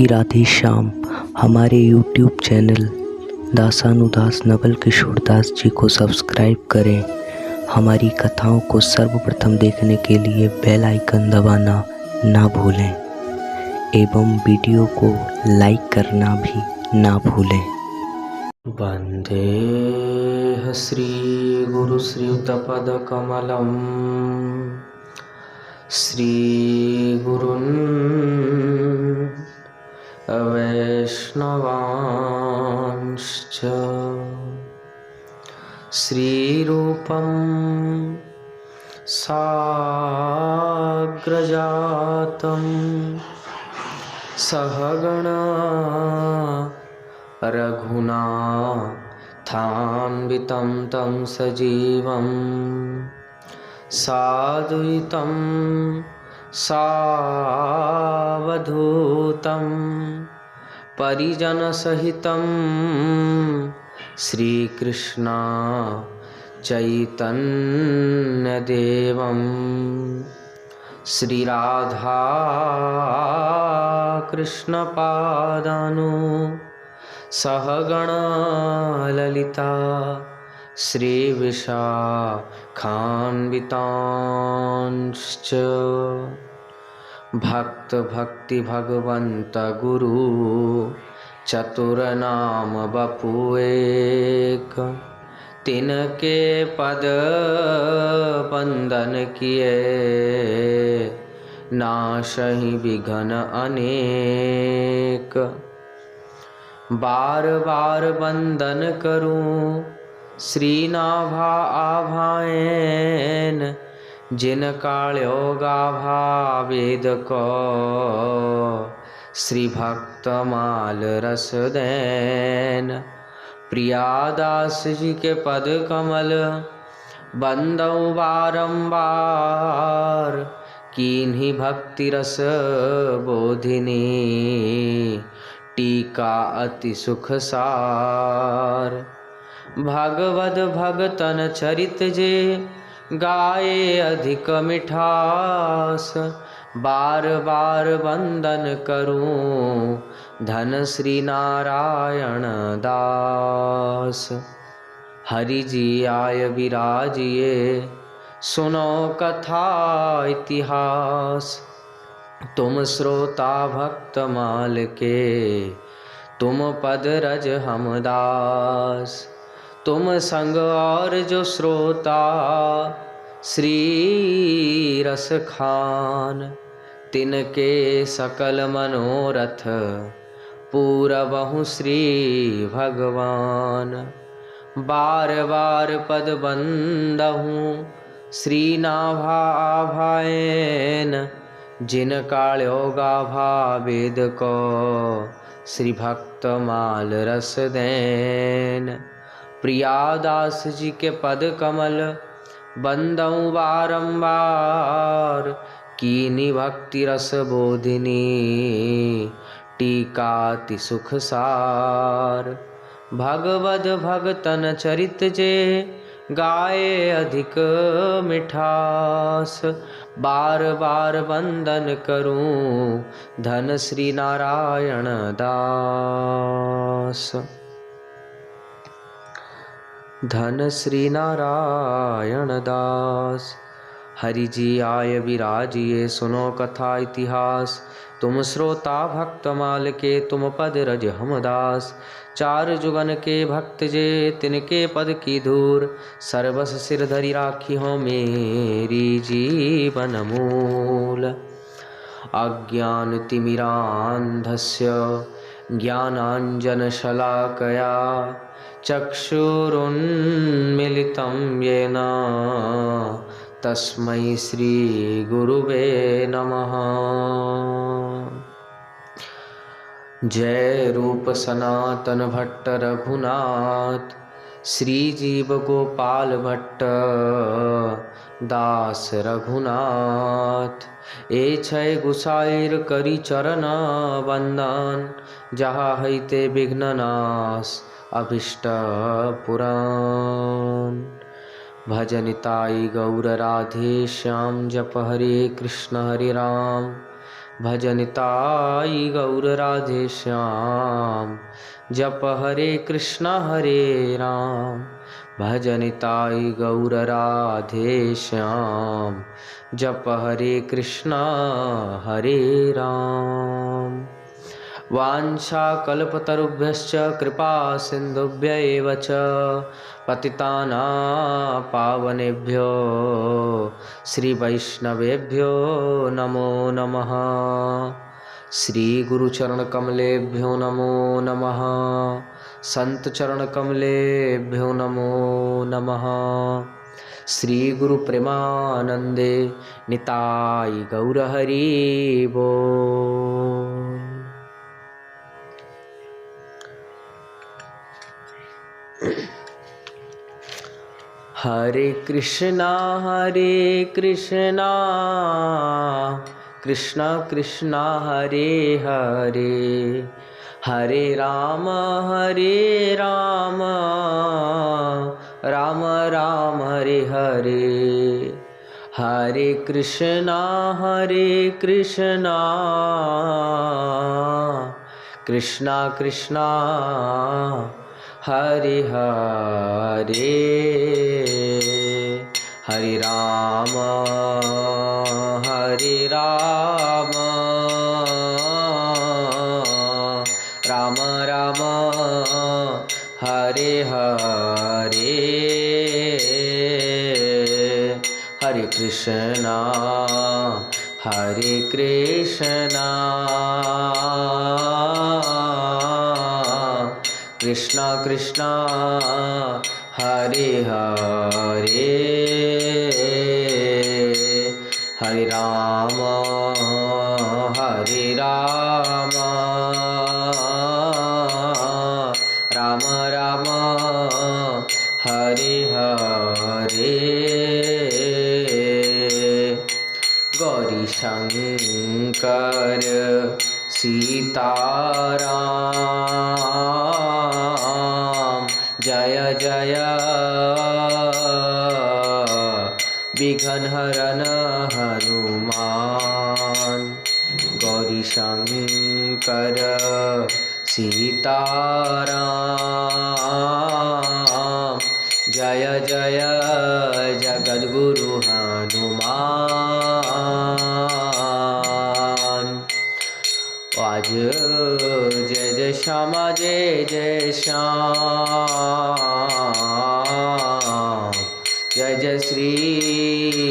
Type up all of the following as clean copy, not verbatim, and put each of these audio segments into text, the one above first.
राधे श्याम। हमारे YouTube channel दासानुदास Naval Kishore Das ji को subscribe करें। हमारी कथाओं को सर्वप्रथम देखने के लिए बेल आइकन दबाना ना भूलें एवं वीडियो को लाइक करना भी ना भूलें। वंदे श्री गुरु श्रीयुतपदकमलं श्री गुरुन् वैष्णवांश्च श्रीरूपं साग्रजातं सहगणा रघुनाथान्वितं तं सजीवं साद्वैतं सावधूतं परिजनसहितं श्रीकृष्ण चैतन्यदेवं श्रीराधा कृष्णपादानु सहगणा ललिता श्रीविशाखान्वितांश्च भक्त भक्ति भगवंत गुरु चतुरनाम बपुएक तिनके पद बंदन किए नाशहि विघ्न अनेक। बार बार वंदन करूं श्रीनाभा आभाएन जिन काल्यो गाभा वेद को श्री भक्त माल रस देन। प्रियादास जी के पद कमल बंदौ बारंबार कीन्ही भक्ति रस बोधिनी टीका अति सुख सार। भगवद भगतन चरित जे गाये अधिक मिठास बार बार वंदन करूं धन श्री नारायण दास। हरि जी आय विराजिए सुनो कथा इतिहास तुम श्रोता भक्त माल के तुम पद रज हम दास। तुम संग और जो श्रोता श्री रस खान तिनके सकल मनोरथ पूरबहु श्री भगवान। बार बार पद बंदहूँ श्री नाभा आभाएन जिन काल्यो गाभा वेद को श्री भक्त माल रस देन। प्रियादास जी के पद कमल बंदौ बारंबार कीनी भक्ति रस बोधिनी टीकाति सुख सार। भगवद भगतन चरित जे गाये अधिक मिठास बार बार वंदन करूं धन श्री नारायण दास। धन श्री नारायण दास। हरि जी आय विराजिए सुनो कथा इतिहास तुम श्रोता भक्त माल के तुम पद रज हम दास। चार जुगन के भक्त जे तिनके पद की धूर सर्वस सिर धरि राखी हो मेरी जीवन मूल। अज्ञान तिमिरांधस्य ज्ञानांजन शलाकया चक्षुरुन्मिलितं येन तस्मै श्री गुरुवे नमः। जय रूप सनातन भट्ट रघुनाथ श्री जीव गोपाल भट्ट दास रघुनाथ। ए छय गुसाइर करी चरण वंदन जहाँ हईते विघ्न नाश अभिष्ट पुराण। भजनिताई गौर राधे श्याम जप हरे कृष्ण हरे राम भजनिताई गौर राधे श्याम। जप हरे कृष्णा हरे राम, भजनिताई गौर राधे श्याम। जप हरे कृष्णा हरे राम। वाञ्छाकल्पतरुभ्यश्च कृपा सिन्धुभ्य एव च पतितानां पावनेभ्यो श्रीवैष्णवेभ्यो नमो नमः। श्रीगुरुचरणकमलेभ्यो नमो नमः। सन्तचरणकमलेभ्यो नमो नमः। श्रीगुरुप्रेमानन्दे निताय गौरहरि बोल। हरे कृष्णा कृष्णा कृष्णा हरे हरे, हरे राम राम राम हरे हरे। हरे कृष्णा कृष्णा कृष्णा हरे हरे, हरे राम राम राम हरे हरे। हरे कृष्णा कृष्णा कृष्णा हरे हरे, हरे राम राम राम हरे हरे। गौरी शंकर सीताराम, जय जय विघ्न हरन हनुमान। गौरी शंकर सीताराम, जय जय जगद्गुरु हनुमान। आज जय जय श्यामा जय जय श्याम, जय जय श्री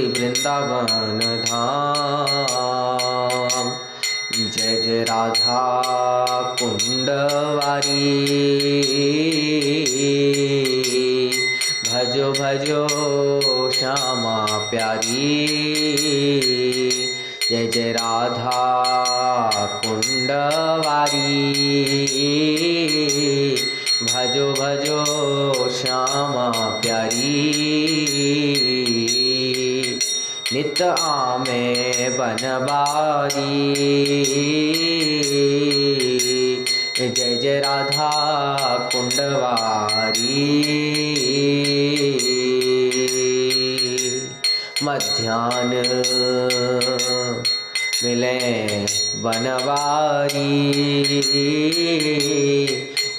वृंदावन धाम। जय जय राधा कुंडवारी, भजो भजो श्यामा प्यारी। जय जय राधा कुंडवारी, भजो भजो श्यामा प्यारी। नित आमे बनवारी, जय जय राधा कुंडवारी। मध्याह्न मिले बनवारी,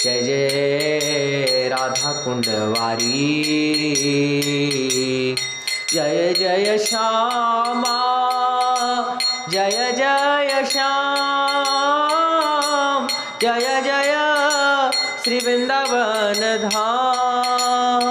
जय जय राधा कुंडवारी। जय जय श्यामा जय जय श्याम, जय जय श्री वृंदावन धाम।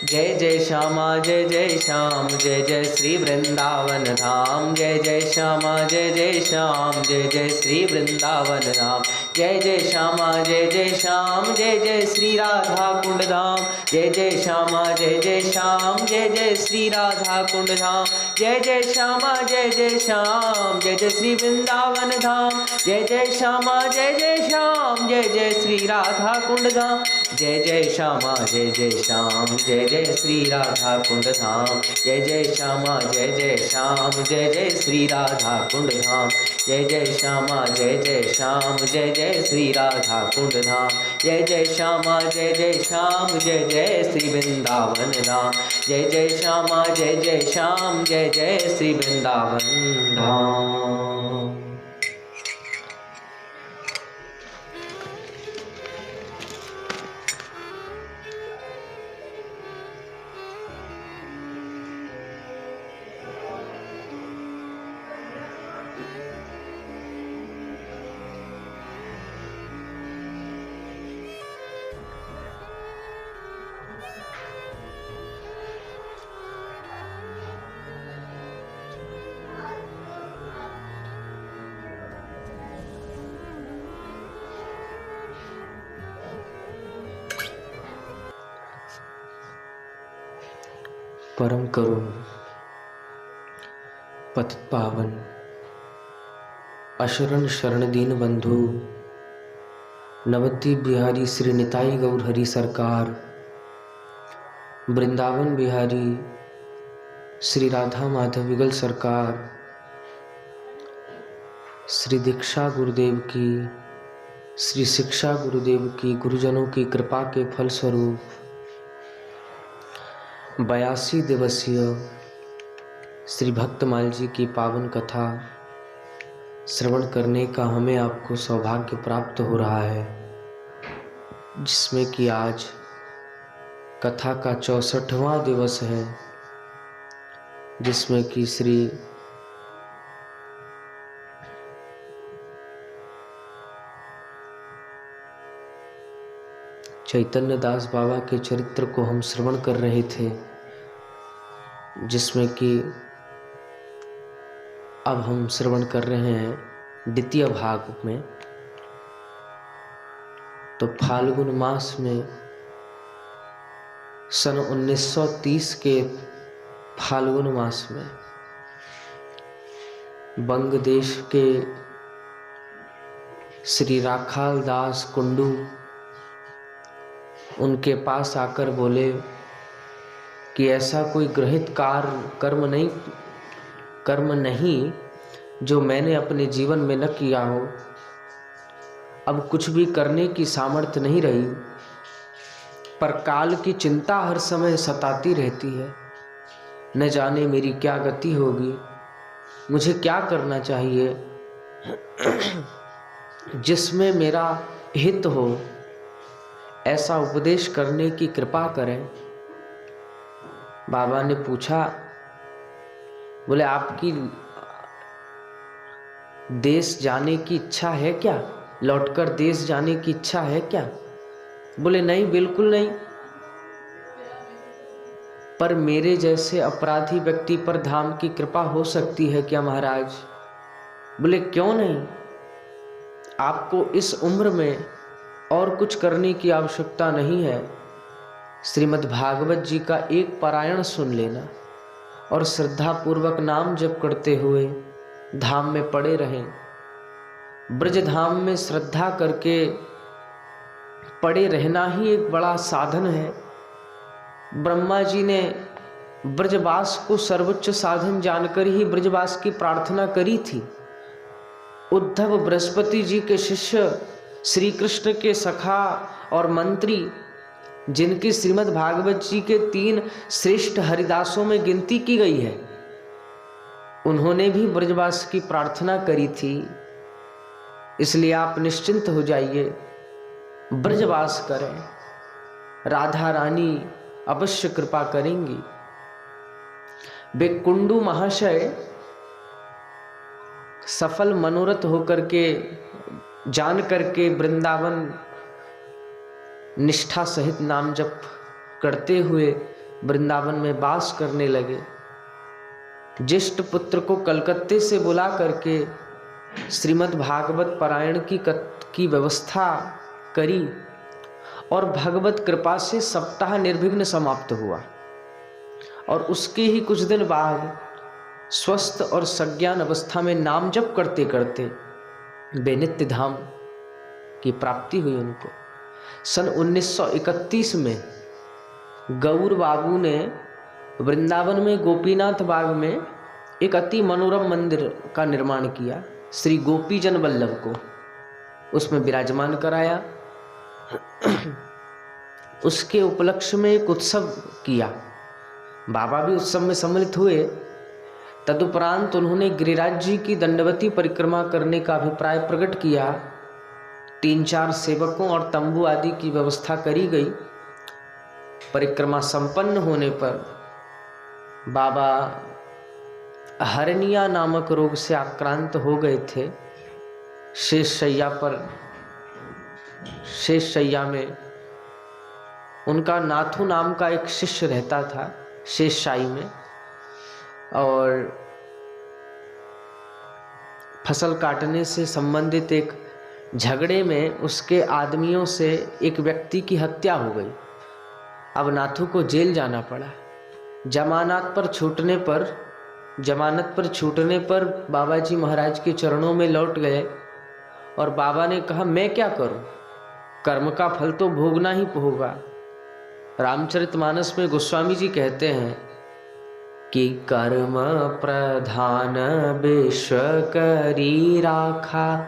जय जय श्यामा जय जय श्याम, जय जय श्री वृंदावन धाम। जय जय श्यामा जय जय श्याम, जय जय श्री वृंदावन धाम। जय जय श्यामा जय जय श्याम, जय जय श्री राधा कुंड धाम। जय जय श्यामा जय जय श्याम, जय जय श्री राधा कुंड धाम। जय जय श्यामा जय जय श्याम, जय जय श्री वृंदावन धाम। जय जय श्यामा जय जय श्याम, जय जय श्री राधा कुंड धाम। जय जय श्यामा जय जय श्याम जय जय श्री राधा कुंड धाम। जय जय श्यामा जय श्याम जय जय श्री राधा कुंड धाम। जय जय श्यामा जय श्याम जय जय श्री राधा कुंड धाम। जय जय श्यामा जय श्याम जय जय श्री वृंदावन धाम। जय जय श्यामा जय श्याम जय जय श्री वृंदावन धाम। परम करुण पतित पावन अशरण शरण दीन बंधु नवद्वीप बिहारी श्री निताई गौर हरि सरकार, वृंदावन बिहारी श्री राधा माधव युगल सरकार, श्री दीक्षा गुरुदेव की, श्री शिक्षा गुरुदेव की, गुरुजनों की कृपा के फलस्वरूप 82 दिवसीय श्री भक्तमाल जी की पावन कथा श्रवण करने का हमें आपको सौभाग्य प्राप्त हो रहा है, जिसमें कि आज कथा का 64वां दिवस है, जिसमें कि श्री चैतन्य दास बाबा के चरित्र को हम श्रवण कर रहे थे, जिसमें कि अब हम श्रवण कर रहे हैं द्वितीय भाग में। तो फाल्गुन मास में सन 1930 के फाल्गुन मास में बंग देश के श्री राखाल दास कुंडू उनके पास आकर बोले कि ऐसा कोई गृहीत कर्म नहीं जो मैंने अपने जीवन में न किया हो। अब कुछ भी करने की सामर्थ्य नहीं रही, पर काल की चिंता हर समय सताती रहती है। न जाने मेरी क्या गति होगी, मुझे क्या करना चाहिए जिसमें मेरा हित हो, ऐसा उपदेश करने की कृपा करें। बाबा ने पूछा, बोले आपकी देश जाने की इच्छा है क्या, लौटकर देश जाने की इच्छा है क्या? बोले नहीं, बिल्कुल नहीं, पर मेरे जैसे अपराधी व्यक्ति पर धाम की कृपा हो सकती है क्या महाराज? बोले क्यों नहीं, आपको इस उम्र में और कुछ करने की आवश्यकता नहीं है। श्रीमद् भागवत जी का एक पारायण सुन लेना और श्रद्धा पूर्वक नाम जप करते हुए धाम में पड़े रहें। ब्रज धाम में श्रद्धा करके पड़े रहना ही एक बड़ा साधन है। ब्रह्मा जी ने ब्रजवास को सर्वोच्च साधन जानकर ही ब्रजवास की प्रार्थना करी थी। उद्धव बृहस्पति जी के शिष्य, श्री कृष्ण के सखा और मंत्री, जिनकी श्रीमद् भागवत जी के 3 श्रेष्ठ हरिदासों में गिनती की गई है, उन्होंने भी ब्रजवास की प्रार्थना करी थी। इसलिए आप निश्चिंत हो जाइए, ब्रजवास करें, राधा रानी अवश्य कृपा करेंगी। वे कुंडू महाशय सफल मनोरथ होकर के जान करके वृंदावन निष्ठा सहित नाम जप करते हुए वृंदावन में वास करने लगे। ज्येष्ठ पुत्र को कलकत्ते से बुला करके श्रीमद् भागवत पारायण की व्यवस्था करी और भगवत कृपा से सप्ताह निर्विघ्न समाप्त हुआ। और उसके ही कुछ दिन बाद स्वस्थ और सज्ञान अवस्था में नाम जप करते करते वे नित्य धाम की प्राप्ति हुई उनको। सन 1931 में गौर बाबू ने वृंदावन में गोपीनाथ बाग में एक अति मनोरम मंदिर का निर्माण किया, श्री गोपीजन वल्लभ को उसमें विराजमान कराया। उसके उपलक्ष्य में एक उत्सव किया, बाबा भी उत्सव में सम्मिलित हुए। तदुपरांत उन्होंने गिरिराज जी की दंडवती परिक्रमा करने का अभिप्राय प्रकट किया। 3-4 सेवकों और तंबू आदि की व्यवस्था करी गई। परिक्रमा संपन्न होने पर बाबा हरनिया नामक रोग से आक्रांत हो गए थे। शेष शैया में उनका नाथू नाम का एक शिष्य रहता था शेषशाही में, और फसल काटने से संबंधित एक झगड़े में उसके आदमियों से एक व्यक्ति की हत्या हो गई। अब नाथू को जेल जाना पड़ा। जमानत पर छूटने पर बाबा जी महाराज के चरणों में लौट गए और बाबा ने कहा, मैं क्या करूं, कर्म का फल तो भोगना ही होगा। रामचरितमानस में गोस्वामी जी कहते हैं कि कर्म प्रधान विश्व करी राखा,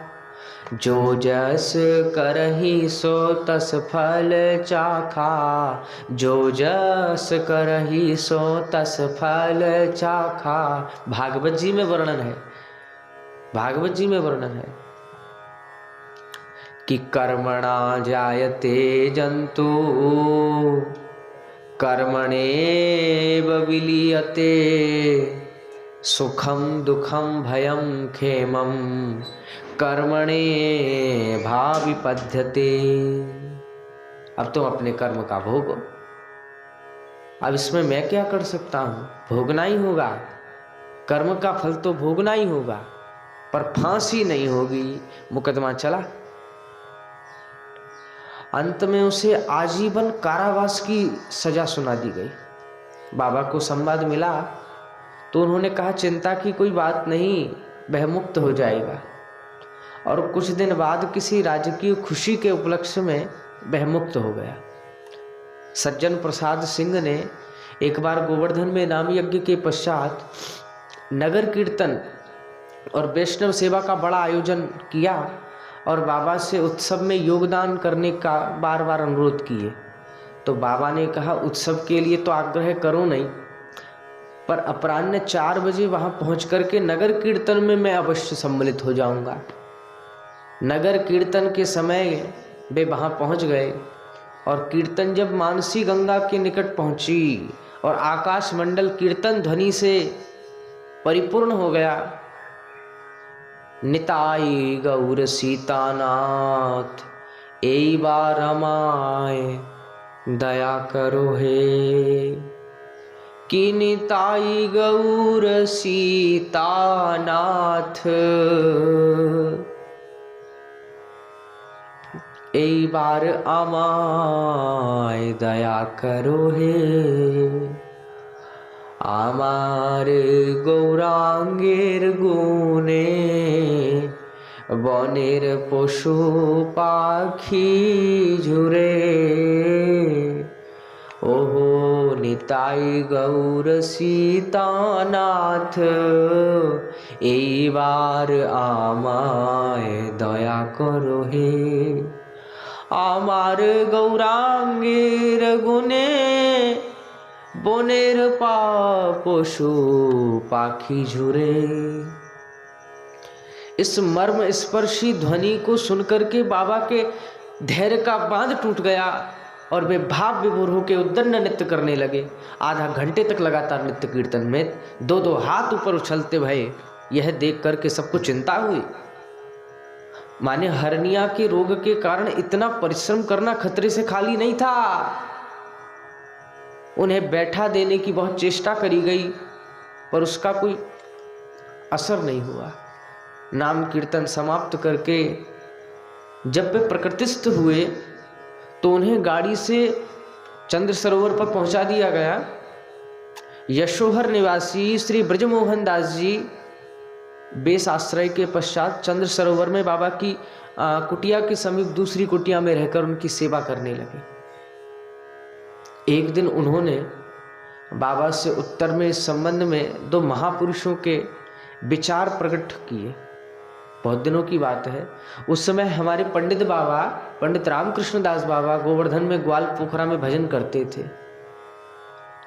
जो जस करहि सो तस फल चाखा, जो जस करहि सो तस फल चाखा। भागवत जी में वर्णन है कि कर्मणा जायते जंतु कर्मणेव विलीयते, सुखम दुखम भयम खेमम कर्मणे भाविपद्यते। अब तुम अपने कर्म का भोगो, अब इसमें मैं क्या कर सकता हूं, भोगना ही होगा। कर्म का फल तो भोगना ही होगा, पर फांसी नहीं होगी। मुकदमा चला। अंत में उसे आजीवन कारावास की सजा सुना दी गई। बाबा को संवाद मिला तो उन्होंने कहा, चिंता की कोई बात नहीं, वह मुक्त हो जाएगा। और कुछ दिन बाद किसी राजकीय खुशी के उपलक्ष्य में वह मुक्त हो गया। सज्जन प्रसाद सिंह ने एक बार गोवर्धन में नाम यज्ञ के पश्चात नगर कीर्तन और वैष्णव सेवा का बड़ा आयोजन किया और बाबा से उत्सव में योगदान करने का बार बार अनुरोध किए। तो बाबा ने कहा, उत्सव के लिए तो आग्रह करो नहीं, पर अपराह्न 4 बजे वहां पहुंच करके नगर कीर्तन में मैं अवश्य सम्मिलित हो जाऊंगा। नगर कीर्तन के समय वे वहां पहुंच गए और कीर्तन जब मानसी गंगा के निकट पहुंची और आकाश मंडल कीर्तन ध्वनि से परिपूर्ण हो गया, निताई गौर सीतानाथ एई बार हमाय दया करो हे, कि निताई गौर सीतानाथ एई बार आमाय दया करो हे। आमार गौरांगेर गुणे বনের পশু পাখি ঝুরে, ওহো নিতাই গৌর সীতানাথ এইবার আমায় দয়া করো হে। আমার গৌরাঙ্গের গুণে বনের পশু পাখি ঝুরে। इस मर्म स्पर्शी ध्वनि को सुनकर के बाबा के धैर्य का बांध टूट गया और वे भाव विभोर होकर उद्दंड नृत्य करने लगे। आधा घंटे तक लगातार नृत्य कीर्तन में 2-2 हाथ ऊपर उछलते भये। यह देख करके सबको चिंता हुई। माने हर्निया के रोग के कारण इतना परिश्रम करना खतरे से खाली नहीं था। उन्हें बैठा देने की बहुत चेष्टा करी गई पर उसका कोई असर नहीं हुआ। नाम कीर्तन समाप्त करके जब वे प्रकृतिस्थ हुए तो उन्हें गाड़ी से चंद्र सरोवर पर पहुंचा दिया गया। यशोहर निवासी श्री ब्रजमोहन दास जी बेस आश्रय के पश्चात चंद्र सरोवर में बाबा की कुटिया के समीप दूसरी कुटिया में रहकर उनकी सेवा करने लगे। एक दिन उन्होंने बाबा से उत्तर में इस संबंध में दो महापुरुषों के विचार प्रकट किए। बहुत दिनों की बात है, उस समय हमारे पंडित बाबा, पंडित रामकृष्ण दास बाबा गोवर्धन में ग्वाल पोखरा में भजन करते थे।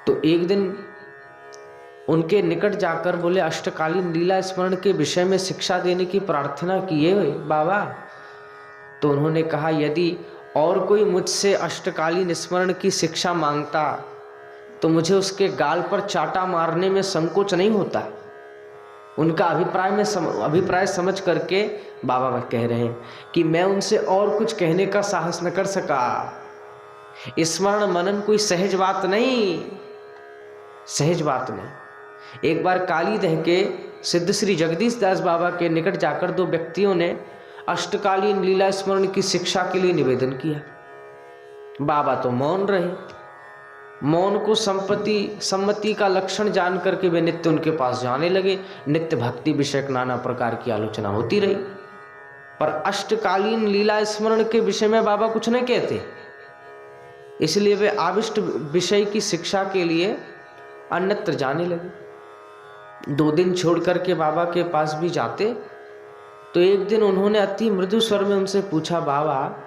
तो एक दिन उनके निकट जाकर बोले, अष्टकालीन लीला स्मरण के विषय में शिक्षा देने की प्रार्थना किए बाबा। तो उन्होंने कहा, यदि और कोई मुझसे अष्टकालीन स्मरण की शिक्षा मांगता तो मुझे उसके गाल पर चाटा मारने में संकोच नहीं होता। उनका अभिप्राय समझ करके बाबा कह रहे हैं कि मैं उनसे और कुछ कहने का साहस न कर सका। स्मरण मनन कोई सहज बात नहीं, सहज बात नहीं। एक बार कालीदह के सिद्ध श्री जगदीश दास बाबा के निकट जाकर दो व्यक्तियों ने अष्टकालीन लीला स्मरण की शिक्षा के लिए निवेदन किया। बाबा तो मौन रहे। मौन को सम्मति का लक्षण जान करके वे नित्य उनके पास जाने लगे। नित्य भक्ति विषयक नाना प्रकार की आलोचना होती रही, पर अष्टकालीन लीला स्मरण के विषय में बाबा कुछ नहीं कहते। इसलिए वे आविष्ट विषय की शिक्षा के लिए अन्यत्र जाने लगे। 2 दिन छोड़ करके बाबा के पास भी जाते तो एक दिन उन्होंने अति मृदु स्वर में उनसे पूछा, बाबा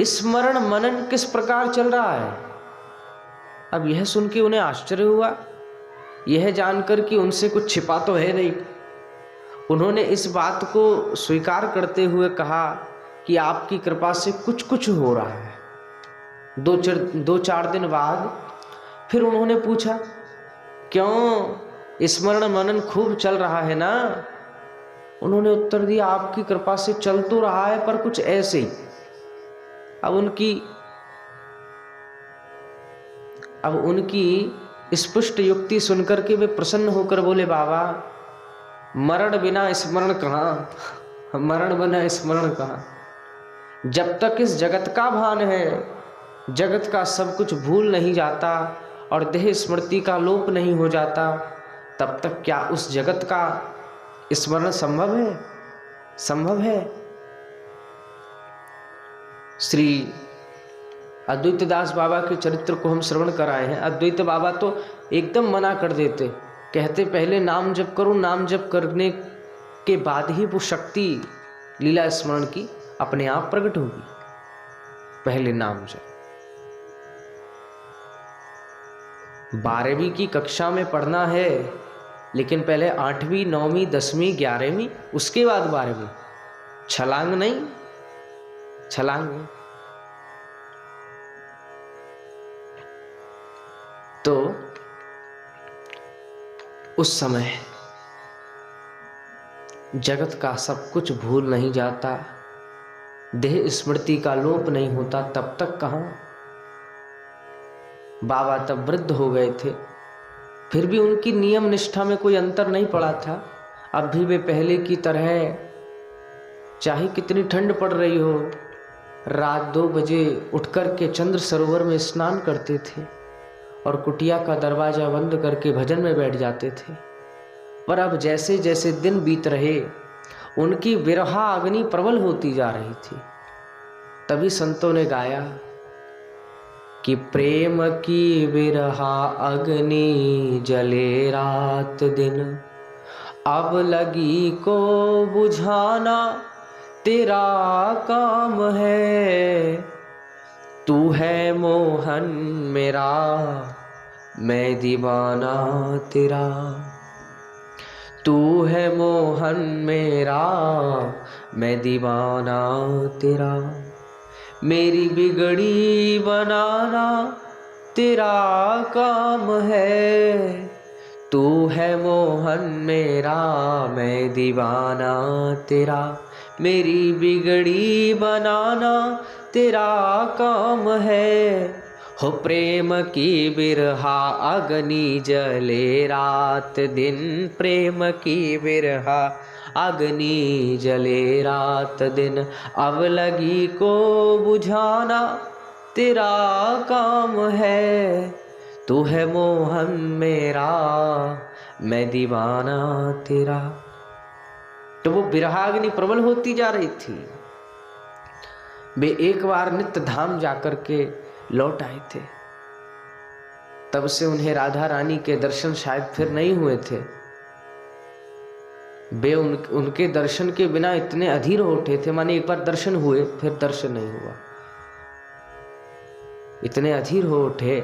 स्मरण मनन किस प्रकार चल रहा है? अब यह सुन के उन्हें आश्चर्य हुआ, यह जानकर कि उनसे कुछ छिपा तो है नहीं। उन्होंने इस बात को स्वीकार करते हुए कहा कि आपकी कृपा से कुछ कुछ हो रहा है। 2-4 दिन बाद फिर उन्होंने पूछा, क्यों स्मरण मनन खूब चल रहा है ना? उन्होंने उत्तर दिया, आपकी कृपा से चल तो रहा है पर कुछ ऐसे ही। अब उनकी स्पष्ट युक्ति सुनकर के वे प्रसन्न होकर बोले, बाबा मरण बिना स्मरण कहाँ, मरण बिना स्मरण कहाँ। जब तक इस जगत का भान है, जगत का सब कुछ भूल नहीं जाता और देह स्मृति का लोप नहीं हो जाता, तब तक क्या उस जगत का स्मरण संभव है? संभव है। श्री अद्वैत दास बाबा के चरित्र को हम श्रवण कराए हैं। अद्वैत बाबा तो एकदम मना कर देते, कहते पहले नाम जप करो, नाम जप करने के बाद ही वो शक्ति लीला स्मरण की अपने आप प्रकट होगी। पहले नाम जप। 12वीं की कक्षा में पढ़ना है, लेकिन पहले 8वीं 9वीं 10वीं 11वीं, उसके बाद 12वीं। छलांग नहीं, छलांग नहीं। तो उस समय जगत का सब कुछ भूल नहीं जाता, देह स्मृति का लोप नहीं होता, तब तक कहाँ। बाबा तब वृद्ध हो गए थे, फिर भी उनकी नियम निष्ठा में कोई अंतर नहीं पड़ा था। अब भी वे पहले की तरह, चाहे कितनी ठंड पड़ रही हो, रात 2 बजे उठकर के चंद्र सरोवर में स्नान करते थे और कुटिया का दरवाजा बंद करके भजन में बैठ जाते थे। पर अब जैसे जैसे दिन बीत रहे, उनकी विरहा अग्नि प्रबल होती जा रही थी। तभी संतों ने गाया कि प्रेम की विरहा अग्नि जले रात दिन, अब लगी को बुझाना तेरा काम है। तू है मोहन मेरा, मैं दीवाना तेरा। तू है मोहन मेरा, मैं दीवाना तेरा। मेरी बिगड़ी बनाना तेरा काम है। तू है मोहन मेरा, मैं दीवाना तेरा। मेरी बिगड़ी बनाना तेरा काम है। हो प्रेम की बिरहा अग्नि जले रात दिन, प्रेम की बिरहा अग्नि जले रात दिन, अब लगी को बुझाना तेरा काम है। तू है मोहन मेरा, मैं दीवाना तेरा। तो वो विरहाग्नि प्रबल होती जा रही थी। वे एक बार नित्य धाम जाकर के लौट आए थे, तब से उन्हें राधा रानी के दर्शन शायद फिर नहीं हुए थे। वे उनके दर्शन के बिना इतने अधीर हो उठे थे, माने एक बार दर्शन हुए फिर दर्शन नहीं हुआ। इतने अधीर हो उठे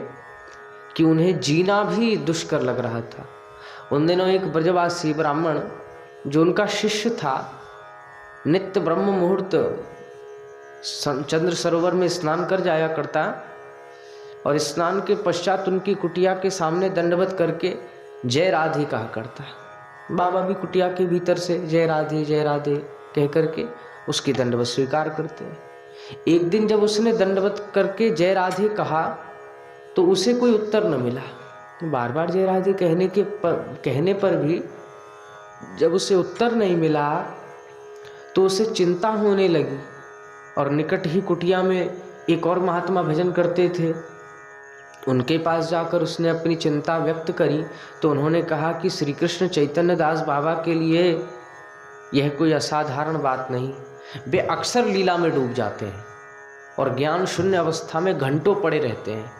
कि उन्हें जीना भी दुष्कर लग रहा था। उन दिनों एक ब्रजवासी ब्राह्मण जो उनका शिष्य था, नित्य ब्रह्म मुहूर्त चंद्र सरोवर में स्नान कर जाया करता और स्नान के पश्चात उनकी कुटिया के सामने दंडवत करके जय राधे कहा करता। बाबा भी कुटिया के भीतर से जय राधे कह करके उसकी दंडवत स्वीकार करते हैं। एक दिन जब उसने दंडवत करके जय राधे कहा तो उसे कोई उत्तर न मिला। बार बार जय राधे कहने पर भी जब उसे उत्तर नहीं मिला तो उसे चिंता होने लगी। और निकट ही कुटिया में एक और महात्मा भजन करते थे, उनके पास जाकर उसने अपनी चिंता व्यक्त करी तो उन्होंने कहा कि श्री कृष्ण चैतन्य दास बाबा के लिए यह कोई असाधारण बात नहीं। वे अक्सर लीला में डूब जाते हैं और ज्ञान शून्य अवस्था में घंटों पड़े रहते हैं,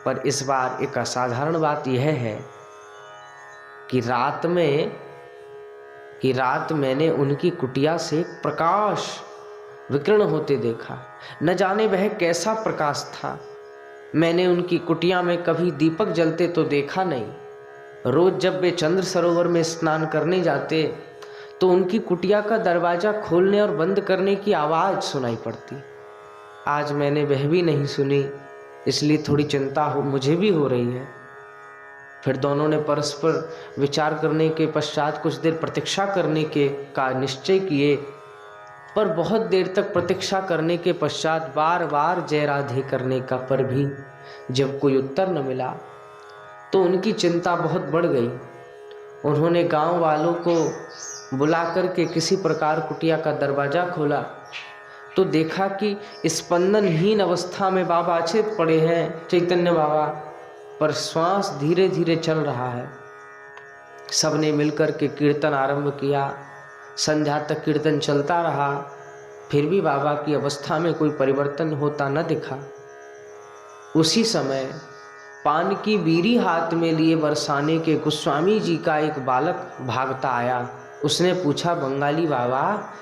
पर इस बार एक असाधारण बात यह है कि रात मैंने उनकी कुटिया से प्रकाश विकिरण होते देखा। न जाने वह कैसा प्रकाश था। मैंने उनकी कुटिया में कभी दीपक जलते तो देखा नहीं। रोज जब वे चंद्र सरोवर में स्नान करने जाते तो उनकी कुटिया का दरवाजा खोलने और बंद करने की आवाज़ सुनाई पड़ती। आज मैंने वह भी नहीं सुनी, इसलिए थोड़ी चिंता मुझे भी हो रही है। फिर दोनों ने परस्पर विचार करने के पश्चात कुछ देर प्रतीक्षा करने का निश्चय किए, पर बहुत देर तक प्रतीक्षा करने के पश्चात बार बार जय राधे करने का पर भी जब कोई उत्तर न मिला तो उनकी चिंता बहुत बढ़ गई। उन्होंने गांव वालों को बुला करके किसी प्रकार कुटिया का दरवाज़ा खोला तो देखा कि स्पंदनहीन अवस्था में बाबा अचेत पड़े हैं, चैतन्य बाबा, पर श्वास धीरे धीरे चल रहा है। सबने मिलकर के कीर्तन आरंभ किया। संध्या तक कीर्तन चलता रहा, फिर भी बाबा की अवस्था में कोई परिवर्तन होता न दिखा। उसी समय पान की बीड़ी हाथ में लिए बरसाने के गोस्वामी जी का एक बालक भागता आया। उसने पूछा, बंगाली बाबा,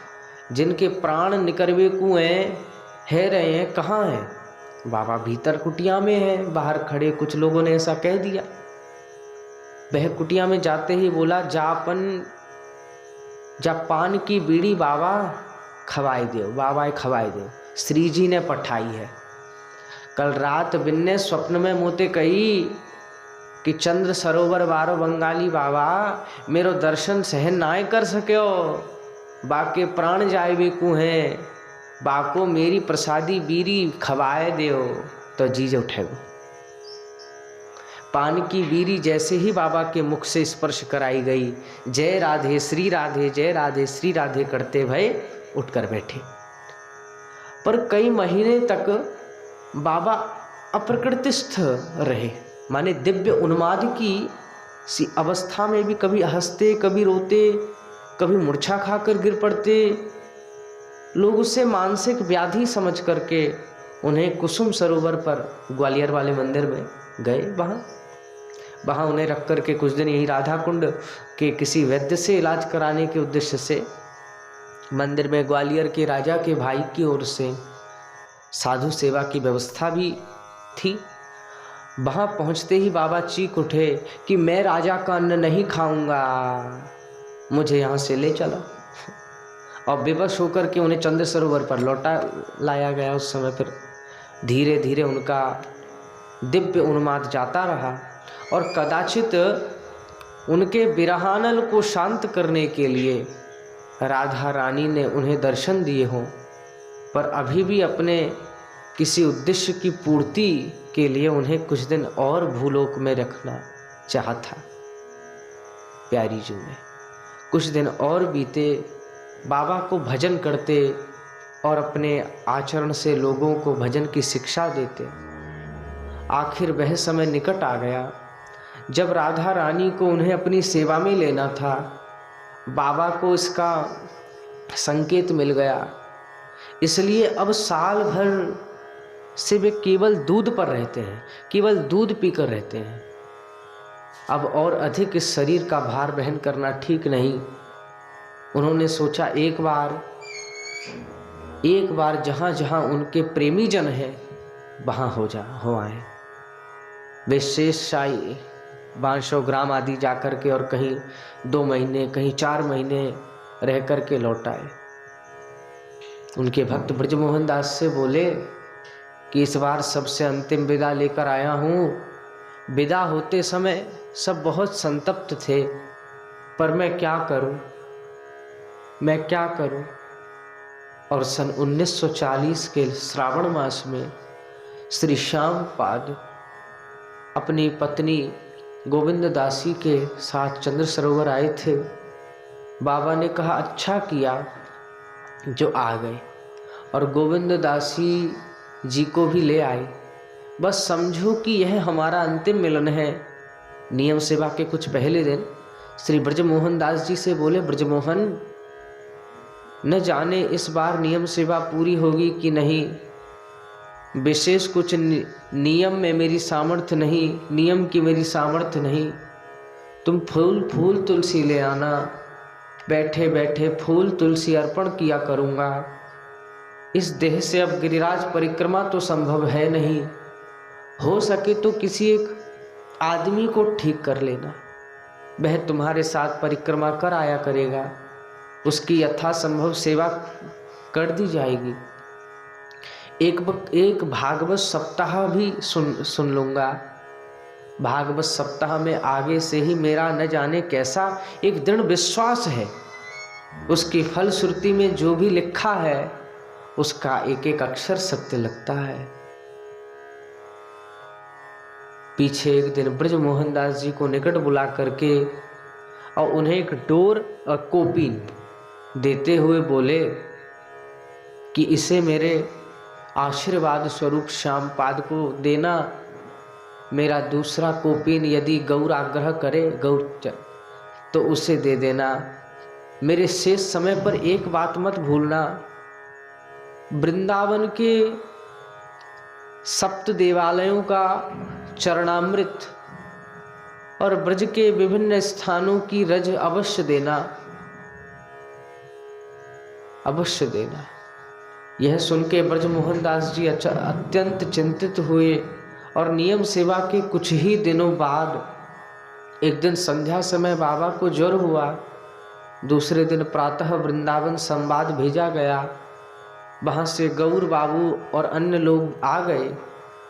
जिनके प्राण निकरवे कुएं है रहे हैं, कहाँ हैं? बाबा भीतर कुटिया में है, बाहर खड़े कुछ लोगों ने ऐसा कह दिया। वह कुटिया में जाते ही बोला, जा पान की बीड़ी बाबा खवाई दो, बाबा खवाई दो, श्री जी ने पठाई है। कल रात बिन्ने स्वप्न में मोते कही कि चंद्र सरोवर बारो बंगाली बाबा मेरो दर्शन सहन नाय कर सको, बाके प्राण जाए भी कुहें, बाको मेरी प्रसादी बीरी खवाए देओ। तो जीज उठेगो। पान की बीरी जैसे ही बाबा के मुख से स्पर्श कराई गई, जय राधे श्री राधे, जय राधे श्री राधे करते भय उठकर बैठे। पर कई महीने तक बाबा अप्रकृतिस्थ रहे, माने दिव्य उन्माद की सी अवस्था में भी कभी हंसते, कभी रोते, कभी मूर्छा खाकर गिर पड़ते। लोग उसे मानसिक व्याधि समझ करके उन्हें कुसुम सरोवर पर ग्वालियर वाले मंदिर में गए। वहाँ उन्हें रख कर के कुछ दिन यही राधा कुंड के किसी वैद्य से इलाज कराने के उद्देश्य से मंदिर में ग्वालियर के राजा के भाई की ओर से साधु सेवा की व्यवस्था भी थी। वहाँ पहुँचते ही बाबा चीख उठे कि मैं राजा का अन्न नहीं खाऊंगा, मुझे यहाँ से ले चलो। और बेबस होकर के उन्हें चंद्र सरोवर पर लौटा लाया गया। उस समय फिर धीरे धीरे उनका दिव्य उन्माद जाता रहा और कदाचित उनके विरहानल को शांत करने के लिए राधा रानी ने उन्हें दर्शन दिए हों, पर अभी भी अपने किसी उद्देश्य की पूर्ति के लिए उन्हें कुछ दिन और भूलोक में रखना चाहा था। प्यारी जी ने कुछ दिन और बीते, बाबा को भजन करते और अपने आचरण से लोगों को भजन की शिक्षा देते। आखिर वह समय निकट आ गया जब राधा रानी को उन्हें अपनी सेवा में लेना था। बाबा को इसका संकेत मिल गया, इसलिए अब साल भर से वे केवल दूध पर रहते हैं, केवल दूध पीकर रहते हैं। अब और अधिक इस शरीर का भार वहन करना ठीक नहीं। उन्होंने सोचा एक बार जहाँ जहाँ उनके प्रेमी जन हैं वहाँ हो आए। वे शेष शाही बांशो ग्राम आदि जाकर के और कहीं 2 महीने कहीं 4 महीने रह कर के लौट आए। उनके भक्त ब्रजमोहन दास से बोले कि इस बार सबसे अंतिम विदा लेकर आया हूँ। विदा होते समय सब बहुत संतप्त थे, पर मैं क्या करूँ। और सन 1940 के श्रावण मास में श्री श्याम पाद अपनी पत्नी गोविंद दासी के साथ चंद्र सरोवर आए थे। बाबा ने कहा अच्छा किया जो आ गए, और गोविंद दासी जी को भी ले आए। बस समझो कि यह हमारा अंतिम मिलन है। नियम सेवा के कुछ पहले दिन श्री ब्रजमोहन दास जी से बोले, ब्रजमोहन, न जाने इस बार नियम सेवा पूरी होगी कि नहीं। विशेष कुछ नियम में मेरी सामर्थ्य नहीं, नियम की मेरी सामर्थ्य नहीं। तुम फूल तुलसी ले आना, बैठे बैठे फूल तुलसी अर्पण किया करूँगा। इस देह से अब गिरिराज परिक्रमा तो संभव है नहीं। हो सके तो किसी एक आदमी को ठीक कर लेना, वह तुम्हारे साथ परिक्रमा कर आया करेगा, उसकी यथासंभव सेवा कर दी जाएगी। एक भागवत सप्ताह भी सुन लूँगा। भागवत सप्ताह में आगे से ही मेरा न जाने कैसा एक दृढ़ विश्वास है। उसकी फलश्रुति में जो भी लिखा है उसका एक एक अक्षर सत्य लगता है। पीछे एक दिन ब्रजमोहन दास जी को निकट बुला करके और उन्हें एक डोर और कोपीन देते हुए बोले कि इसे मेरे आशीर्वाद स्वरूप श्यामपाद को देना। मेरा दूसरा कोपीन यदि गौर आग्रह करे तो उसे दे देना। मेरे शेष समय पर एक बात मत भूलना, वृंदावन के 7 देवालयों का चरणामृत और ब्रज के विभिन्न स्थानों की रज अवश्य देना। यह सुन के ब्रजमोहन दास जी अत्यंत चिंतित हुए और नियम सेवा के कुछ ही दिनों बाद एक दिन संध्या समय बाबा को ज्वर हुआ। दूसरे दिन प्रातः वृंदावन संवाद भेजा गया। वहाँ से गौर बाबू और अन्य लोग आ गए।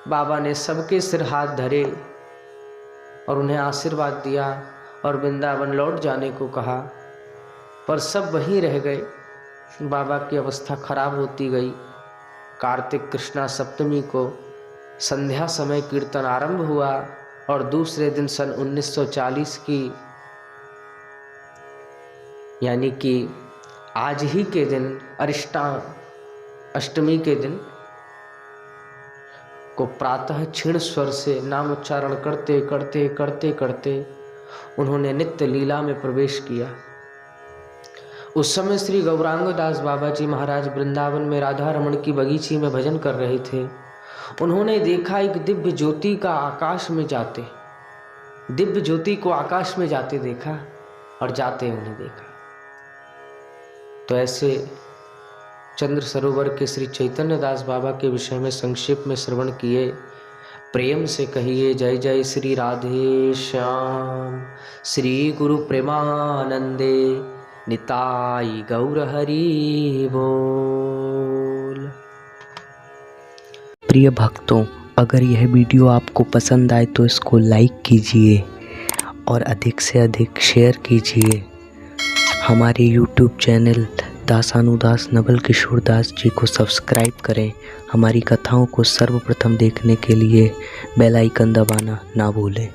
बाबा ने सबके सिर हाथ धरे और उन्हें आशीर्वाद दिया और वृंदावन लौट जाने को कहा, पर सब वहीं रह गए। बाबा की अवस्था खराब होती गई। कार्तिक कृष्णा सप्तमी को संध्या समय कीर्तन आरंभ हुआ और दूसरे दिन सन 1940 की यानी कि आज ही के दिन अष्टमी के दिन को प्रातः क्षीण स्वर से नाम उच्चारण करते करते करते करते उन्होंने नित्य लीला में प्रवेश किया। उस समय श्री गौरांग दास बाबा जी महाराज वृंदावन में राधा रमण की बगीची में भजन कर रहे थे। उन्होंने देखा एक दिव्य ज्योति को आकाश में जाते देखा और जाते उन्हें देखा। तो ऐसे चंद्र सरोवर के श्री चैतन्य दास बाबा के विषय में संक्षेप में श्रवण किए। प्रेम से कहिए जय जय श्री राधे श्याम, श्री गुरु प्रेमानंदे निताई गौर हरि बोल। प्रिय भक्तों, अगर यह वीडियो आपको पसंद आए तो इसको लाइक कीजिए और अधिक से अधिक शेयर कीजिए। हमारे YouTube चैनल दासानुदास नवल किशोर दास जी को सब्सक्राइब करें। हमारी कथाओं को सर्वप्रथम देखने के लिए बेल आइकन दबाना ना भूलें।